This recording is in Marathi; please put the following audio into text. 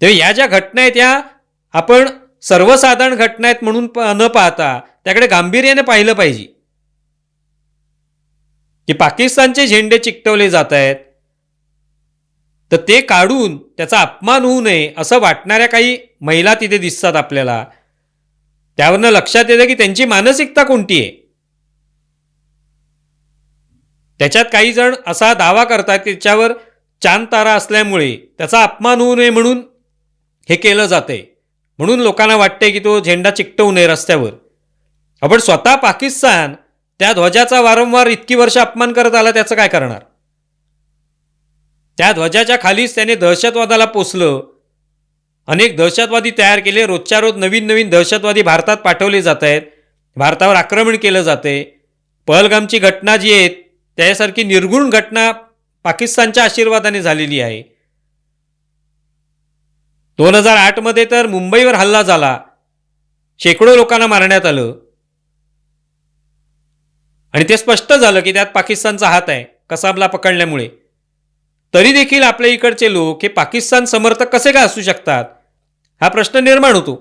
तेव्हा या ज्या घटना आहेत या आपण सर्वसाधारण घटना आहेत म्हणून न पाहता त्याकडे गांभीर्याने पाहिलं पाहिजे की पाकिस्तानचे झेंडे चिकटवले जात आहेत, तर ते काढून त्याचा अपमान होऊ नये असं वाटणाऱ्या काही महिला तिथे दिसतात आपल्याला. त्यावरनं लक्षात येतं की त्यांची मानसिकता कोणती आहे. त्याच्यात काही जण असा दावा करतात की त्याच्यावर चांद तारा असल्यामुळे त्याचा अपमान होऊ नये म्हणून हे केलं जातंय, म्हणून लोकांना वाटतंय की तो झेंडा चिकटवू नये रस्त्यावर. आपण स्वतः पाकिस्तान त्या ध्वजाचा वारंवार इतकी वर्ष अपमान करत आला, त्याचं काय करणार. त्या ध्वजाच्या खालीच त्याने दहशतवादाला पोचलं, अनेक दहशतवादी तयार केले, रोजच्या रोज नवीन नवीन दहशतवादी भारतात पाठवले जात आहेत, भारतावर आक्रमण केलं जाते. पहलगामची घटना जी आहे त्यासारखी निर्गुण घटना पाकिस्तानच्या आशीर्वादाने झालेली आहे. 2008 मध्ये तर मुंबईवर हल्ला झाला, शेकडो लोकांना मारण्यात आलं आणि ते स्पष्ट झालं की त्यात पाकिस्तानचा हात आहे कसाबला पकडल्यामुळे. तरी देखील आपल्या इकडचे लोक हे पाकिस्तान समर्थक कसे काय असू शकतात हा प्रश्न निर्माण होतो.